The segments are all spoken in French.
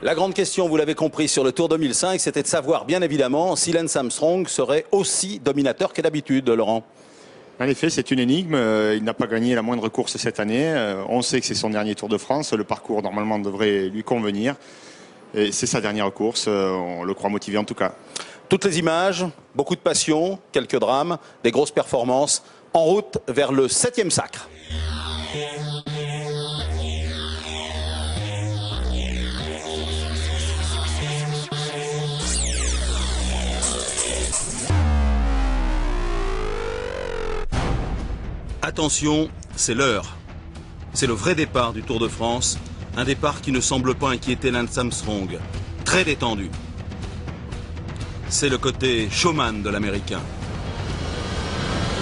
La grande question, vous l'avez compris, sur le Tour 2005, c'était de savoir, bien évidemment, si Lance Armstrong serait aussi dominateur qu'à d'habitude, Laurent. En effet, c'est une énigme. Il n'a pas gagné la moindre course cette année. On sait que c'est son dernier Tour de France. Le parcours, normalement, devrait lui convenir. Et c'est sa dernière course. On le croit motivé, en tout cas. Toutes les images, beaucoup de passion, quelques drames, des grosses performances. En route vers le 7e sacre. Attention, c'est l'heure. C'est le vrai départ du Tour de France. Un départ qui ne semble pas inquiéter Lance Armstrong. Très détendu. C'est le côté showman de l'Américain.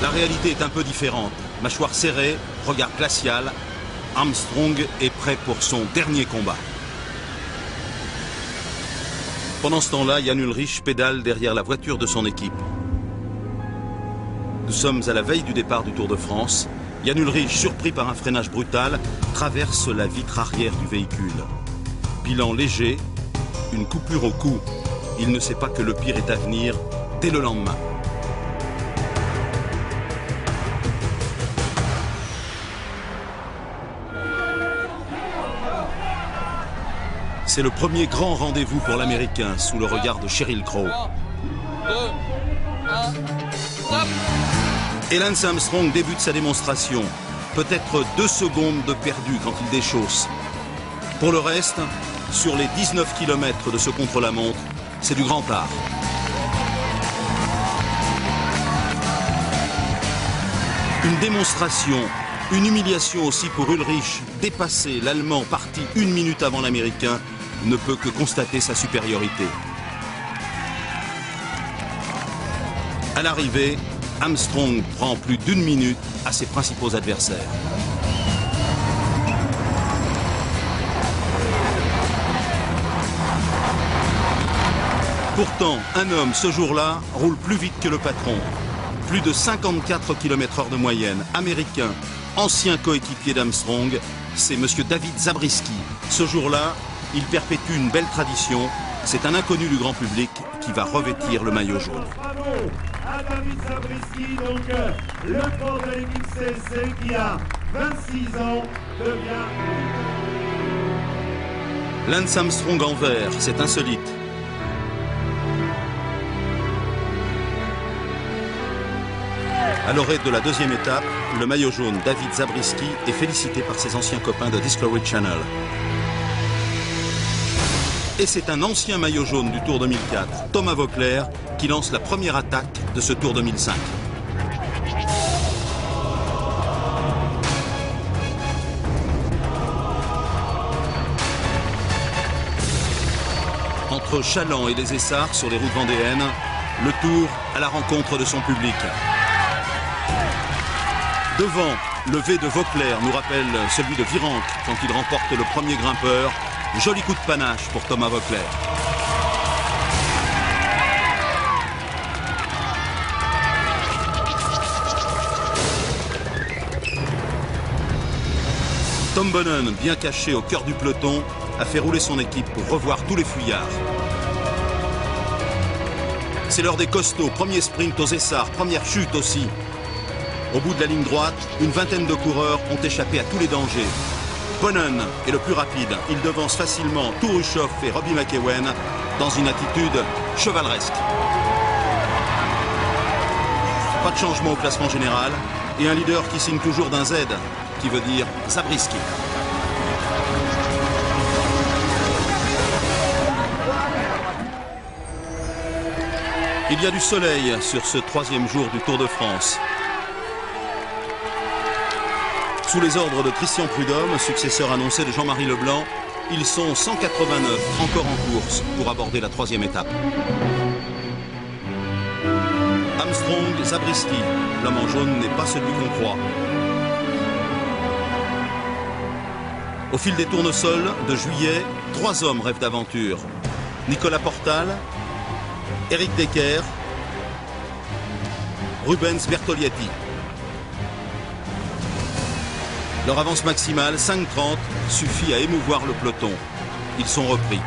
La réalité est un peu différente. Mâchoire serrée, regard glacial. Armstrong est prêt pour son dernier combat. Pendant ce temps-là, Jan Ullrich pédale derrière la voiture de son équipe. Nous sommes à la veille du départ du Tour de France. Jan Ullrich, surpris par un freinage brutal, traverse la vitre arrière du véhicule. Bilan léger, une coupure au cou. Il ne sait pas que le pire est à venir dès le lendemain. C'est le premier grand rendez-vous pour l'Américain sous le regard de Sheryl Crow. 2, 1, stop! Et Lance Armstrong débute sa démonstration. Peut-être 2 secondes de perdu quand il déchausse. Pour le reste, sur les 19 km de ce contre-la-montre, c'est du grand art. Une démonstration, une humiliation aussi pour Ullrich. Dépasser l'Allemand parti 1 minute avant l'Américain ne peut que constater sa supériorité. À l'arrivée, Armstrong prend plus d'1 minute à ses principaux adversaires. Pourtant, un homme, ce jour-là, roule plus vite que le patron. Plus de 54 km/h de moyenne. Américain, ancien coéquipier d'Armstrong, c'est monsieur David Zabriskie. Ce jour-là, il perpétue une belle tradition. C'est un inconnu du grand public qui va revêtir le maillot jaune. Bravo à David Zabriskie, donc le corps de l'équipe CSC qui a 26 ans devient... Lance Armstrong en vert, c'est insolite. À l'orée de la 2e étape, le maillot jaune David Zabriskie est félicité par ses anciens copains de Discovery Channel. Et c'est un ancien maillot jaune du Tour 2004, Thomas Voeckler, qui lance la première attaque de ce Tour 2005. Entre Chaland et les Essarts sur les routes vendéennes, le Tour à la rencontre de son public. Devant, le V de Voeckler nous rappelle celui de Virenque quand il remporte le premier grimpeur. Joli coup de panache pour Thomas Voeckler. Tom Boonen, bien caché au cœur du peloton, a fait rouler son équipe pour revoir tous les fuyards. C'est l'heure des costauds. Premier sprint aux essarts, première chute aussi. Au bout de la ligne droite, une vingtaine de coureurs ont échappé à tous les dangers. Bonnen est le plus rapide. Il devance facilement Touruchov et Robbie McEwen dans une attitude chevaleresque. Pas de changement au classement général et un leader qui signe toujours d'un Z, qui veut dire Zabriskie. Il y a du soleil sur ce troisième jour du Tour de France. Sous les ordres de Christian Prudhomme, successeur annoncé de Jean-Marie Leblanc, ils sont 189 encore en course pour aborder la troisième étape. Armstrong, Zabriskie, l'homme en jaune n'est pas celui qu'on croit. Au fil des tournesols de juillet, 3 hommes rêvent d'aventure. Nicolas Portal, Eric Decker, Rubens Bertoglietti. Leur avance maximale, 5:30, suffit à émouvoir le peloton. Ils sont repris.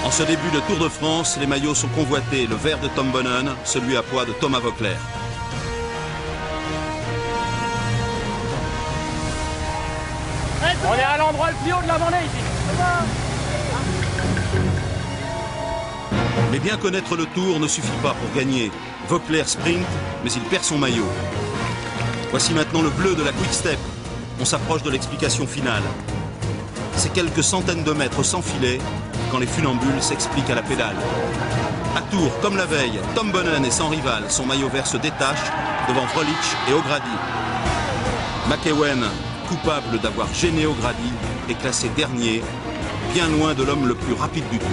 En ce début de Tour de France, les maillots sont convoités. Le vert de Tom Bonnen, celui à poids de Thomas Voeckler. On est à l'endroit le plus haut de la Vendée ici. Mais bien connaître le Tour ne suffit pas pour gagner. Voeckler sprint, mais il perd son maillot. Voici maintenant le bleu de la Quick Step. On s'approche de l'explication finale. C'est quelques centaines de mètres sans filet quand les funambules s'expliquent à la pédale. À Tours, comme la veille, Tom Bonnen est sans rival. Son maillot vert se détache devant Vrolich et O'Grady. McEwen, coupable d'avoir gêné O'Grady, est classé dernier, bien loin de l'homme le plus rapide du Tour.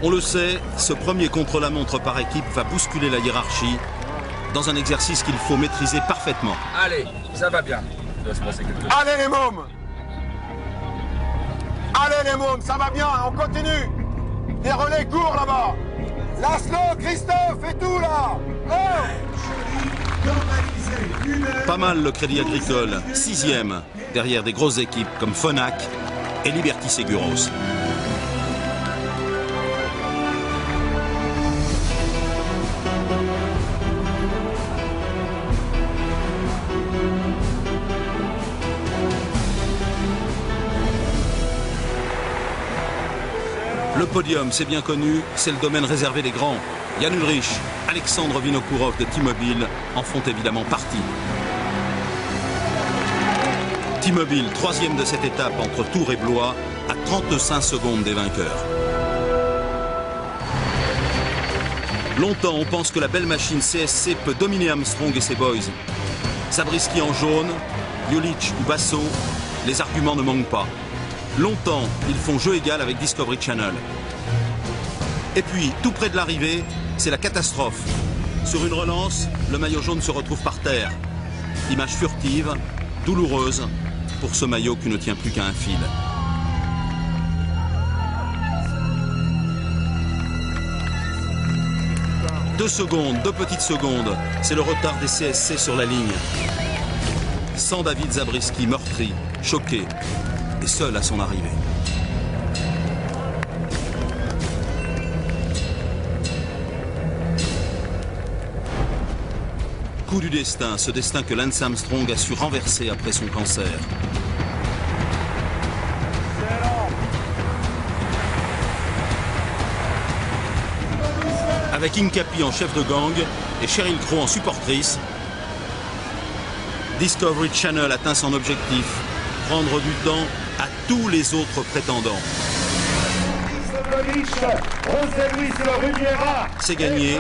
On le sait, ce premier contre-la-montre par équipe va bousculer la hiérarchie dans un exercice qu'il faut maîtriser parfaitement. Allez, ça va bien. Il doit se passer quelque chose. Allez les mômes! Allez les mômes, ça va bien, on continue! Les relais courts là-bas! Laszlo, Christophe et tout là! Oh! Pas mal le Crédit Agricole, 6e, derrière des grosses équipes comme Phonak et Liberty Seguros. Le podium, c'est bien connu, c'est le domaine réservé des grands. Jan Ullrich, Alexandre Vinokourov de T-Mobile en font évidemment partie. T-Mobile, 3e de cette étape entre Tours et Blois, à 35 secondes des vainqueurs. Longtemps, on pense que la belle machine CSC peut dominer Armstrong et ses boys. Zabriskie en jaune, Julich ou Basso, les arguments ne manquent pas. Longtemps, ils font jeu égal avec Discovery Channel. Et puis, tout près de l'arrivée, c'est la catastrophe. Sur une relance, le maillot jaune se retrouve par terre. Image furtive, douloureuse, pour ce maillot qui ne tient plus qu'à un fil. Deux secondes, 2 petites secondes, c'est le retard des CSC sur la ligne. Sans David Zabriskie, meurtri, choqué, et seul à son arrivée. Coup du destin, ce destin que Lance Armstrong a su renverser après son cancer. Avec Incapi en chef de gang et Sheryl Crow en supportrice, Discovery Channel atteint son objectif, prendre du temps à tous les autres prétendants. C'est gagné,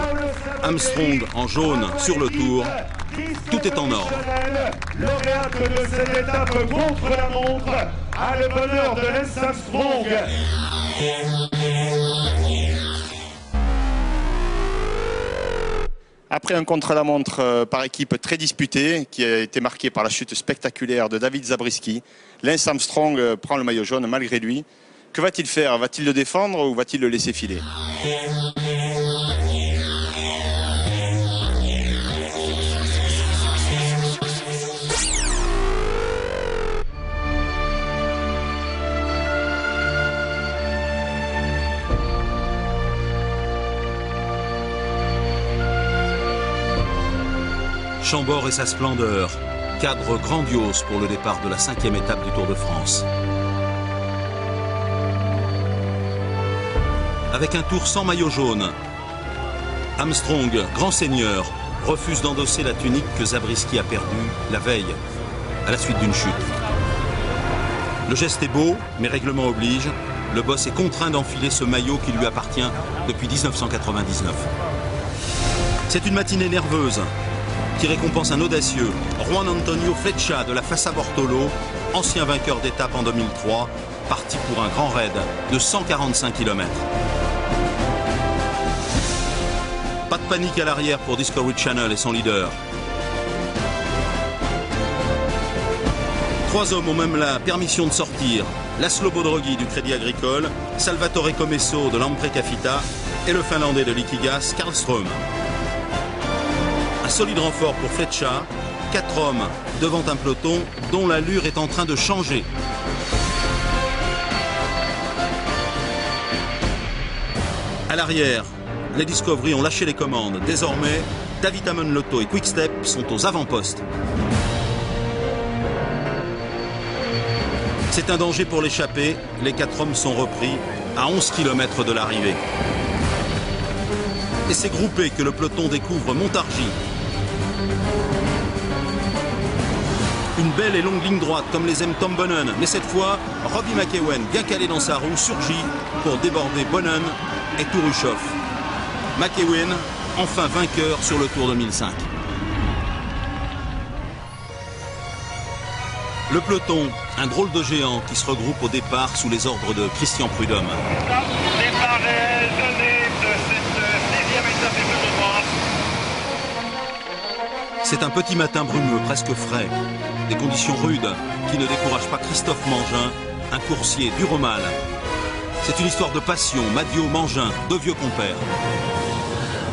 Armstrong en jaune sur le Tour, tout est en ordre. Lauréate de cette étape contre la montre, a le bonheur de Lance Armstrong. Après un contre-la-montre par équipe très disputé, qui a été marqué par la chute spectaculaire de David Zabriskie, Lance Armstrong prend le maillot jaune malgré lui. Que va-t-il faire? Va-t-il le défendre ou va-t-il le laisser filer? Chambord et sa splendeur, cadre grandiose pour le départ de la 5e étape du Tour de France. Avec un tour sans maillot jaune, Armstrong, grand seigneur, refuse d'endosser la tunique que Zabriskie a perdue la veille, à la suite d'une chute. Le geste est beau, mais règlement oblige, le boss est contraint d'enfiler ce maillot qui lui appartient depuis 1999. C'est une matinée nerveuse qui récompense un audacieux, Juan Antonio Flecha de la Fassa Bortolo, ancien vainqueur d'étape en 2003, parti pour un grand raid de 145 km. Pas de panique à l'arrière pour Discovery Channel et son leader. 3 hommes ont même la permission de sortir. Laszlo Bodrogi du Crédit Agricole, Salvatore Comesso de l'Amprecafita et le Finlandais de Liquigas, Karlström. Un solide renfort pour Flecha, 4 hommes devant un peloton dont l'allure est en train de changer. À l'arrière, les Discovery ont lâché les commandes. Désormais, David Amon-Lotto et Quick-Step sont aux avant-postes. C'est un danger pour l'échappée. Les 4 hommes sont repris à 11 km de l'arrivée. Et c'est groupé que le peloton découvre Montargis. Une belle et longue ligne droite comme les aime Tom Boonen. Mais cette fois, Robbie McEwen, bien calé dans sa roue, surgit pour déborder Boonen et Touruchov. McEwen, enfin vainqueur sur le Tour 2005. Le peloton, un drôle de géant qui se regroupe au départ sous les ordres de Christian Prudhomme. Départ réel donné de cette 6e étape du Tour de France. C'est un petit matin brumeux, presque frais. Des conditions rudes qui ne découragent pas Christophe Mangin, un coursier dur au mal. C'est une histoire de passion, Madio, Mangin, 2 vieux compères.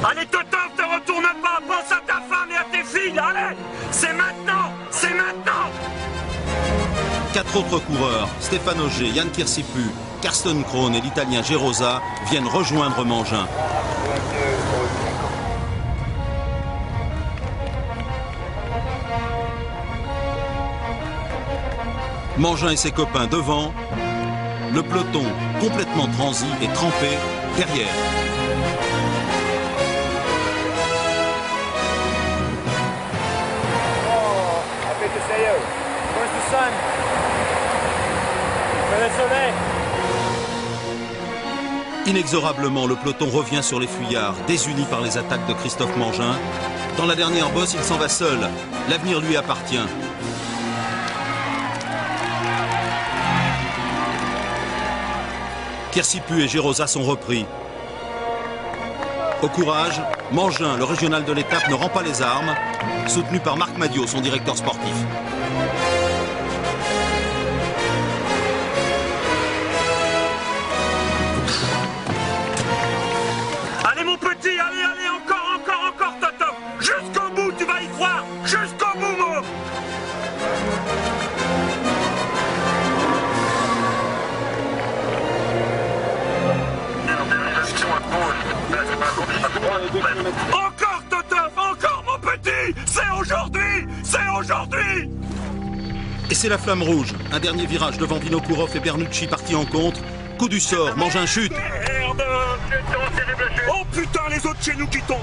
Allez, Totov, te retourne pas, pense à ta femme et à tes filles, allez. C'est maintenant, c'est maintenant. 4 autres coureurs, Stéphane Auger, Yann Kirsipu, Karsten Krohn et l'Italien Gerosa viennent rejoindre Mangin. Mangin et ses copains devant, le peloton complètement transi et trempé derrière. Inexorablement, le peloton revient sur les fuyards, désuni par les attaques de Christophe Mangin. Dans la dernière bosse, il s'en va seul. L'avenir lui appartient. Kirsipu et Gerosa sont repris. Au courage, Mangin, le régional de l'étape, ne rend pas les armes, soutenu par Marc Madio, son directeur sportif. Allez mon petit, allez, encore, Totov. Jusqu'au bout, tu vas y croire. Jusqu'au bout, mon. Encore, Totov, encore, mon petit. C'est aujourd'hui. Et c'est la flamme rouge. Un dernier virage devant Vinokourov et Bernucci partis en contre. Coup du sort, Mangin chute. Merde. Oh putain, les autres chez nous qui tombent.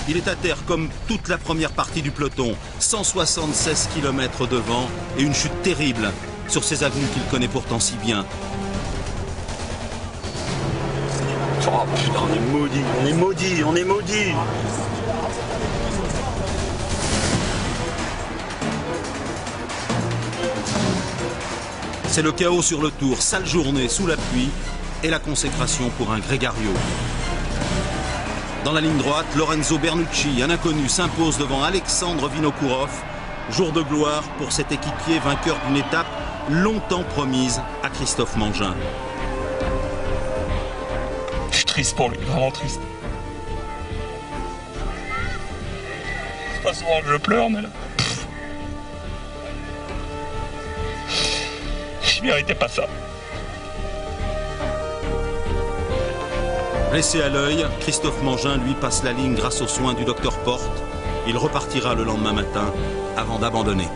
Il est à terre comme toute la première partie du peloton. 176 km devant et une chute terrible sur ces avenues qu'il connaît pourtant si bien. Oh putain, on est maudits. C'est le chaos sur le tour, sale journée sous la pluie et la consécration pour un Grégario. Dans la ligne droite, Lorenzo Bernucci, un inconnu, s'impose devant Alexandre Vinokourov. Jour de gloire pour cet équipier vainqueur d'une étape longtemps promise à Christophe Mangin. Je suis triste pour lui, vraiment triste. C'est pas souvent que je pleure, mais là... Je méritais pas ça. Blessé à l'œil, Christophe Mangin lui passe la ligne grâce aux soins du docteur Porte. Il repartira le lendemain matin avant d'abandonner.